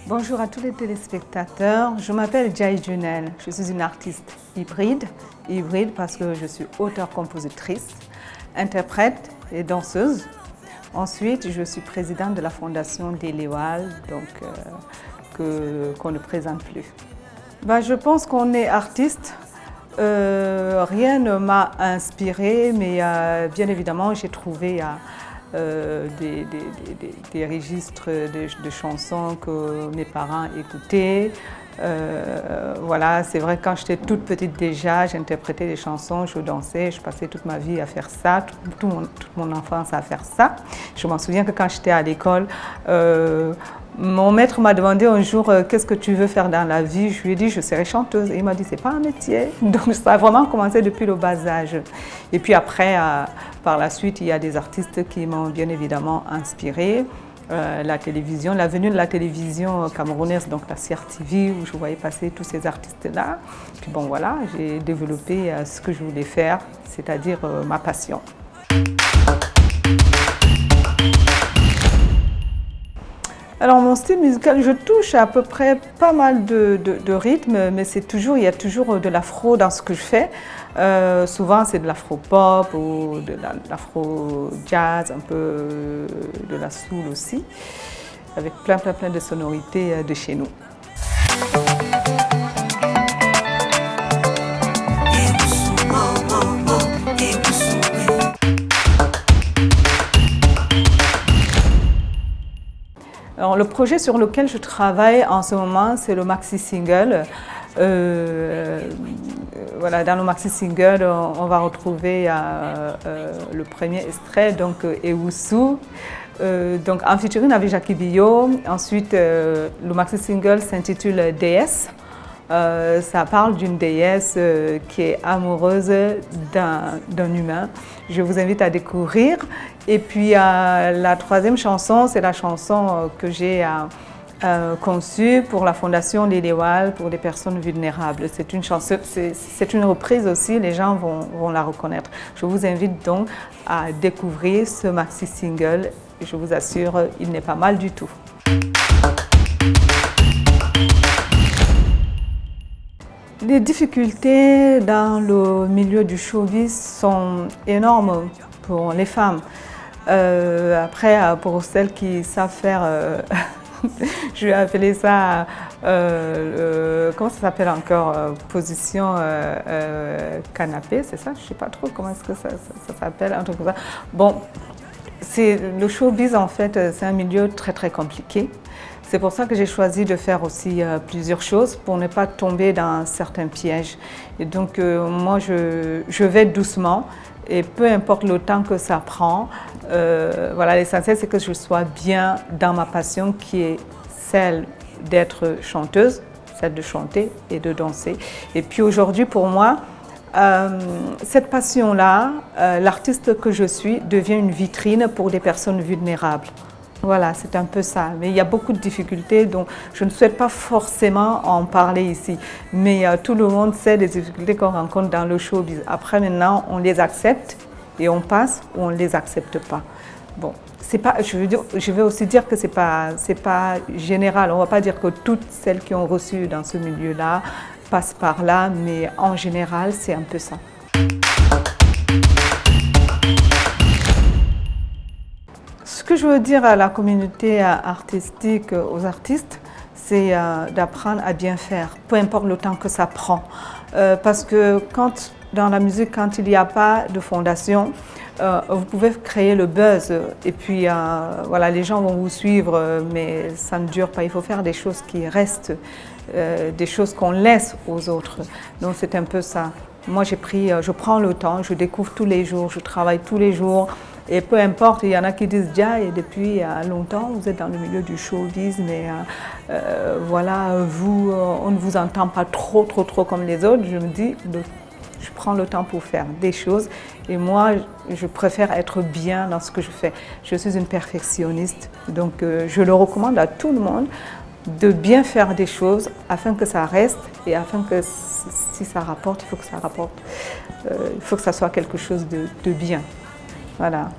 Bonjour à tous les téléspectateurs, je m'appelle Jai Junel, je suis une artiste hybride parce que je suis auteure-compositrice, interprète et danseuse. Ensuite, je suis présidente de la fondation d'Eleoal, qu'on ne présente plus. Je pense qu'on est artiste. Rien ne m'a inspirée, mais bien évidemment, j'ai trouvé des registres de chansons que mes parents écoutaient. Voilà, c'est vrai, quand j'étais toute petite déjà, j'interprétais des chansons, je dansais, je passais toute ma vie à faire ça, toute mon enfance à faire ça. Je m'en souviens que quand j'étais à l'école, mon maître m'a demandé un jour qu'est-ce que tu veux faire dans la vie. Je lui ai dit je serai chanteuse. Et il m'a dit c'est pas un métier. Donc ça a vraiment commencé depuis le bas âge. Et puis après, par la suite, il y a des artistes qui m'ont bien évidemment inspirée. La télévision, la venue de la télévision camerounaise, donc la CRTV, où je voyais passer tous ces artistes-là. Puis bon voilà, j'ai développé ce que je voulais faire, c'est-à-dire ma passion. Alors mon style musical, je touche à peu près pas mal de rythmes, mais il y a toujours de l'afro dans ce que je fais. Souvent c'est de l'afro-pop ou de l'afro-jazz, un peu de la soul aussi, avec plein de sonorités de chez nous. Alors, le projet sur lequel je travaille en ce moment, c'est le maxi-single. Voilà, dans le maxi-single, on va retrouver le premier extrait, donc Ewusu, donc en featuring avec Jackie Bio. Ensuite, le maxi-single s'intitule Déesse. Ça parle d'une déesse qui est amoureuse d'un humain. Je vous invite à découvrir. Et puis la troisième chanson, c'est la chanson que j'ai conçue pour la fondation L'Eleoal pour les personnes vulnérables. C'est une chanson, c'est une reprise aussi, les gens vont la reconnaître. Je vous invite donc à découvrir ce maxi-single. Je vous assure, il n'est pas mal du tout. Les difficultés dans le milieu du showbiz sont énormes pour les femmes. Après, pour celles qui savent faire, je vais appeler ça, comment ça s'appelle encore, position canapé, c'est ça? Je ne sais pas trop comment est-ce que ça s'appelle, un truc comme ça. Bon, le showbiz en fait, c'est un milieu très compliqué. C'est pour ça que j'ai choisi de faire aussi plusieurs choses pour ne pas tomber dans certains pièges. Et donc moi je vais doucement et peu importe le temps que ça prend, voilà, l'essentiel c'est que je sois bien dans ma passion qui est celle d'être chanteuse, celle de chanter et de danser. Et puis aujourd'hui pour moi, cette passion-là, l'artiste que je suis devient une vitrine pour des personnes vulnérables. Voilà, c'est un peu ça. Mais il y a beaucoup de difficultés, donc je ne souhaite pas forcément en parler ici. Mais tout le monde sait les difficultés qu'on rencontre dans le showbiz. Après, maintenant, on les accepte et on passe ou on ne les accepte pas. Bon, c'est pas, je vais aussi dire que c'est pas général. On ne va pas dire que toutes celles qui ont reçu dans ce milieu-là passent par là, mais en général, c'est un peu ça. Ce que je veux dire à la communauté artistique, aux artistes, c'est d'apprendre à bien faire, peu importe le temps que ça prend. Parce que dans la musique, quand il n'y a pas de fondation, vous pouvez créer le buzz et puis voilà, les gens vont vous suivre, mais ça ne dure pas. Il faut faire des choses qui restent, des choses qu'on laisse aux autres. Donc c'est un peu ça. Moi je prends le temps, je découvre tous les jours, je travaille tous les jours. Et peu importe, il y en a qui disent déjà, et depuis longtemps, vous êtes dans le milieu du showbiz, mais voilà, on ne vous entend pas trop comme les autres. Je me dis, je prends le temps pour faire des choses. Et moi, je préfère être bien dans ce que je fais. Je suis une perfectionniste, donc je le recommande à tout le monde de bien faire des choses afin que ça reste et afin que si ça rapporte, il faut que ça rapporte. Il faut que ça soit quelque chose de bien. Voilà.